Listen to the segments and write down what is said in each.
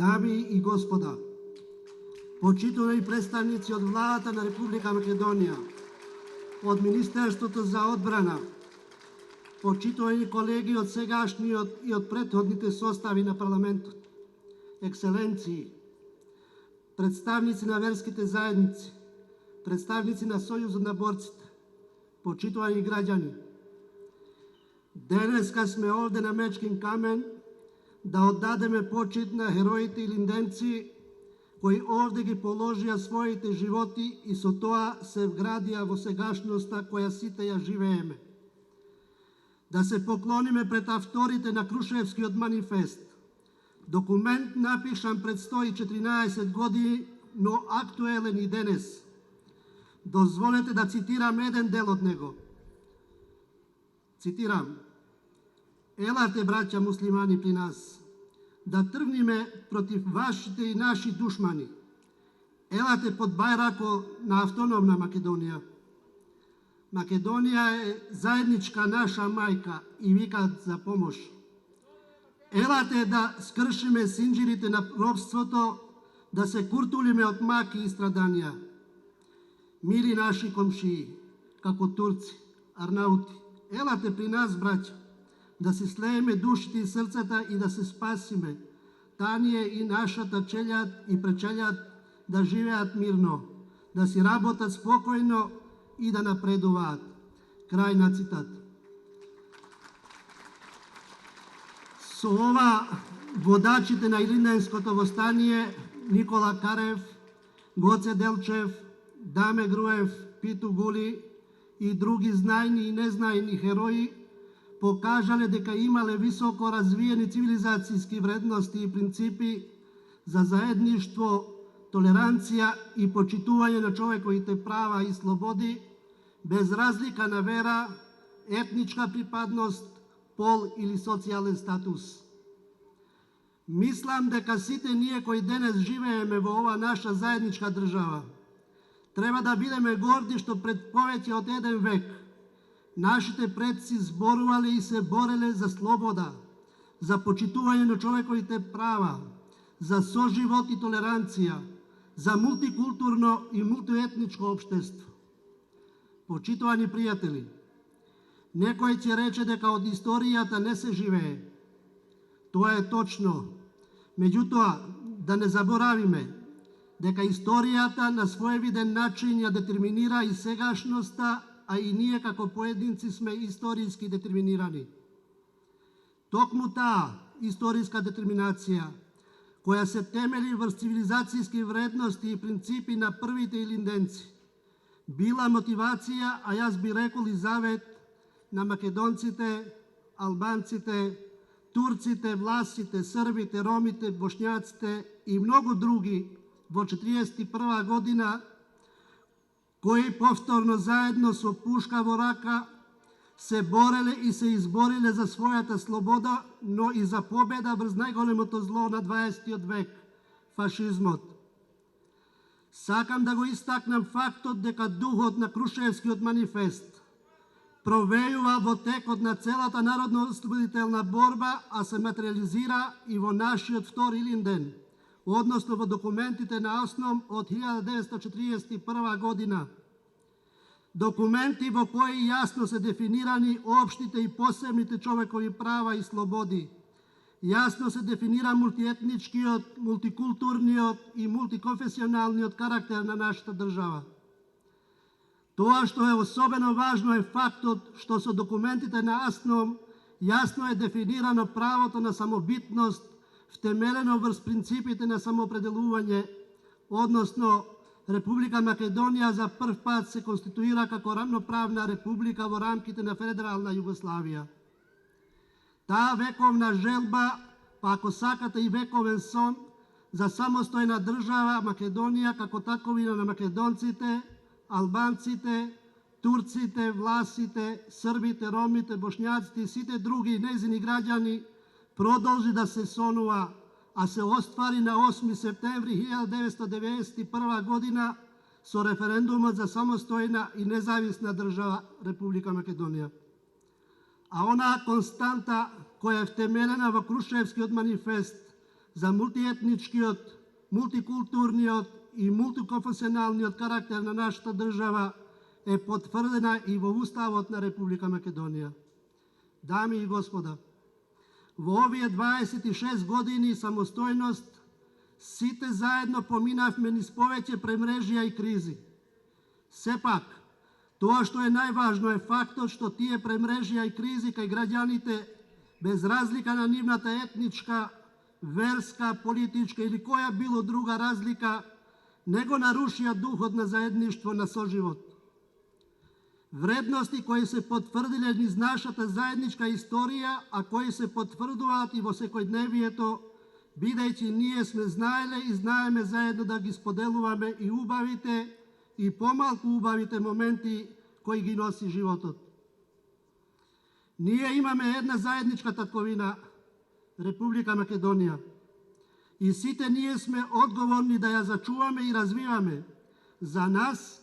Дами и господа, почитувани представници од Владата на Република Македонија, од Министерството за одбрана, почитувани колеги од сегашниот и од претходните состави на парламентот, екселенции, представници на верските заедници, представници на Сојузот на борците, почитувани граѓани. Денеска сме овде на Мечкин камен да оддадеме почит на хероите и линденци кои овде ги положија своите животи и со тоа се вградија во сегашноста која сите ја живееме. Да се поклониме пред авторите на Крушевскиот манифест, документ напишан пред 114 години, но актуелен и денес. Дозволете да цитирам еден дел од него. Цитирам: Елате, браќа муслимани, при нас, да тргниме против вашите и наши душмани. Елате под бајрако на автономна Македонија. Македонија е заедничка наша мајка и викат за помош. Елате да скршиме синџирите на робството, да се куртулиме од маки и страданија. Мили наши комшии, како турци, арнаути, елате при нас, браќа, да се слееме душите и срцата и да се спасиме. Тание и нашата челјад и пречелјад да живеат мирно, да си работат спокојно и да напредуваат. Крај на цитат. Со ова водачите на Илинденското востание Никола Карев, Гоце Делчев, Даме Груев, Питу Гули и други знајни и незнајни херои покажале дека имале високо развиени цивилизацијски вредности и принципи за заедништво, толеранција и почитување на човековите права и слободи, без разлика на вера, етничка припадност, пол или социјален статус. Мислам дека сите ние кои денес живееме во ова наша заедничка држава, треба да бидеме горди што пред повеќе од еден век нашите предци зборувале и се бореле за слобода, за почитување на човековите права, за соживот и толеранција, за мултикултурно и мултиетничко општество. Почитувани пријатели, некој ќе рече дека од историјата не се живее. Тоа е точно. Меѓутоа, да не заборавиме дека историјата на своевиден начин ја детерминира и сегашноста, а и ние како поединци сме историски детерминирани. Токму таа историска детерминација, која се темели врз цивилизацијски вредности и принципи на првите илинденци, била мотивација, а јас би рекол и завет на македонците, албанците, турците, власите, србите, ромите, бошњаците и многу други во 1941 година, кои повторно заедно со пушка во рака се бореле и се избориле за својата слобода, но и за победа врз најголемото зло на 20 век – фашизмот. Сакам да го истакнам фактот дека духот на Крушевскиот манифест провејува во текот на целата народно-ослободителна борба, а се материализира и во нашиот втори Илинден, односно во документите на ОСНОМ од 1941 година. Документи во кои јасно се дефинирани општите и посебните човекови права и слободи. Јасно се дефинира мултиетничкиот, мултикултурниот и мултиконфесионалниот карактер на нашата држава. Тоа што е особено важно е фактот што со документите на ОСНОМ јасно е дефинирано правото на самобитност, втемелено врз принципите на самоопределување, односно Република Македонија за прв пат се конституира како рамноправна република во рамките на Федерална Југославија. Таа вековна желба, па ако сакате и вековен сон за самостојна држава Македонија како таковина на македонците, албанците, турците, власите, србите, ромите, бошњаците и сите други нејзини граѓани продолжи да се сонува, а се оствари на 8 септември 1991 година со референдумот за самостојна и независна држава Република Македонија. А онаа константа која е втемелена во Крушевскиот манифест за мултиетничкиот, мултикултурниот и мултиконфесионалниот карактер на нашата држава е потврдена и во Уставот на Република Македонија. Дами и господа, во овие 26 години самостојност сите заедно поминавме низ повеќе премрежија и кризи. Сепак, тоа што е најважно е фактот што тие премрежија и кризи кај граѓаните, без разлика на нивната етничка, верска, политичка или која било друга разлика, не го нарушија духот на заедништво на соживот. Вредности кои се потврдиле низ нашата заедничка историја, а кои се потврдуваат и во секојдневието, бидејќи ние сме знаеле и знаеме заедно да ги споделуваме и убавите и помалку убавите моменти кои ги носи животот. Ние имаме една заедничка татковина, Република Македонија. И сите ние сме одговорни да ја зачуваме и развиваме за нас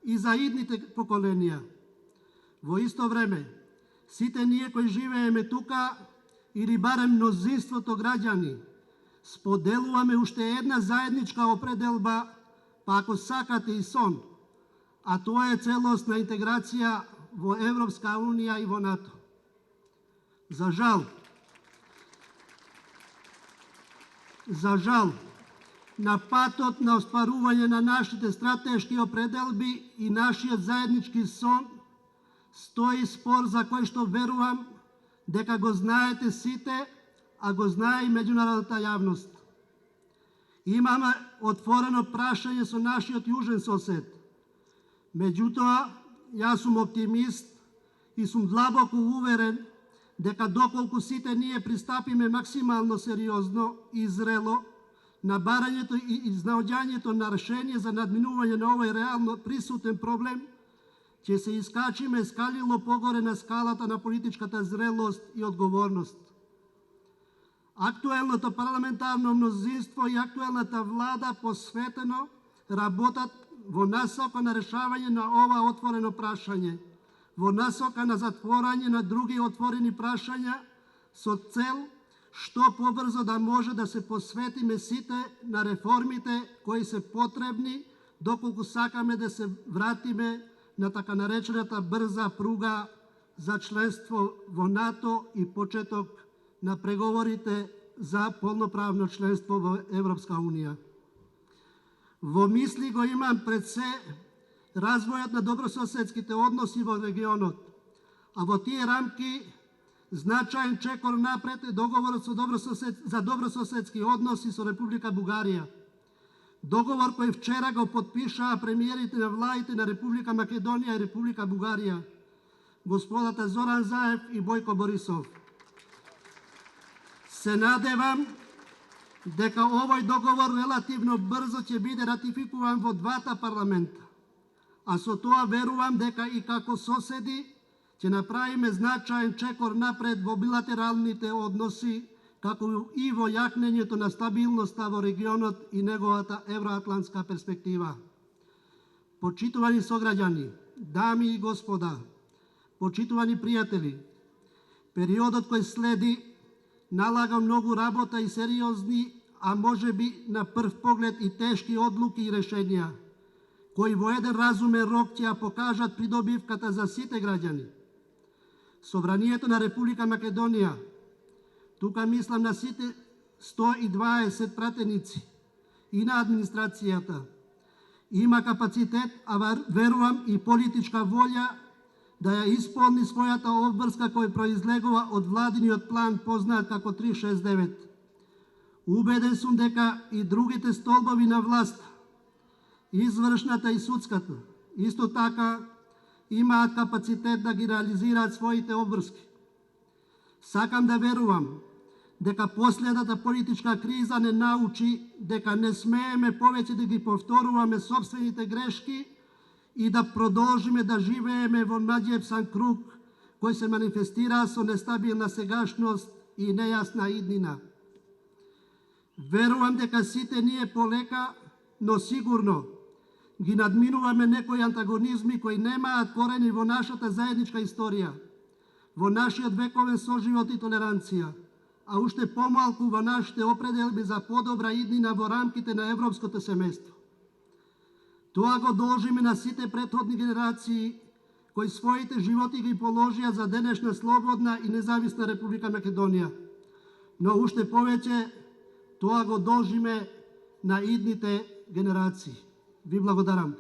и за идните поколенија. Во исто време, сите ние кои живееме тука, или барем мнозинството граѓани, споделуваме уште една заедничка определба, па ако сакате и сон, а тоа е целосна интеграција во Европска Унија и во НАТО. За жал, на патот на остварување на нашите стратешки определби и нашиот заеднички сон стои спор за кој што верувам дека го знаете сите, а го знае и меѓународната јавност. Имаме отворено прашање со нашиот јужен сосед. Меѓутоа, јас сум оптимист и сум длабоко уверен дека доколку сите ние пристапиме максимално сериозно и зрело на барањето и изнаоѓањето на решение за надминување на овој реално присутен проблем, ќе се искачиме скалило погоре на скалата на политичката зрелост и одговорност. Актуелното парламентарно мнозинство и актуелната влада посветено работат во насока на решавање на ова отворено прашање, во насока на затворање на други отворени прашања со цел што побрзо да може да се посветиме сите на реформите кои се потребни доколку сакаме да се вратиме на така наречената брза пруга за членство во НАТО и почеток на преговорите за полноправно членство во Европска Унија. Во мисли го имам пред се развојот на добрососедските односи во регионот, а во тие рамки значаен чекор напред е договорот за добрососедски односи со Република Бугарија. Договор кој вчера го потпишаа премиерите на владите на Република Македонија и Република Бугарија, господата Зоран Заев и Бојко Борисов. Се надевам дека овој договор релативно брзо ќе биде ратификуван во двата парламента, а со тоа верувам дека и како соседи ќе направиме значаен чекор напред во билатералните односи, како и во јакнењето на стабилноста во регионот и неговата евроатлантска перспектива. Почитувани сограѓани, дами и господа, почитувани пријатели, периодот кој следи налага многу работа и сериозни, а може би на прв поглед и тешки одлуки и решенија, кои во еден разумен рок ќе ја покажат придобивката за сите граѓани. Собранието на Република Македонија, тука мислам на сите 120 пратеници и на администрацијата, има капацитет, а верувам и политичка волја да ја исполни својата обврска која произлегува од владиниот план познаат како 369. Убеден сум дека и другите столбови на власт, извршната и судската, исто така имаат капацитет да ги реализираат своите обврски. Сакам да верувам дека последната политичка криза не научи дека не смееме повеќе да ги повторуваме собствените грешки и да продолжиме да живееме во маѓепсан круг кој се манифестира со нестабилна сегашност и нејасна иднина. Верувам дека сите ние полека, но сигурно ги надминуваме некои антагонизми кои немаат корени во нашата заедничка историја, во нашиот вековен соживот и толеранција, а уште помалку во нашите определби за подобра иднина во рамките на европското семејство. Тоа го должиме на сите претходни генерации кои своите животи ги положија за денешна слободна и независна Република Македонија. Но уште повеќе тоа го должиме на идните генерации. Ви благодарам.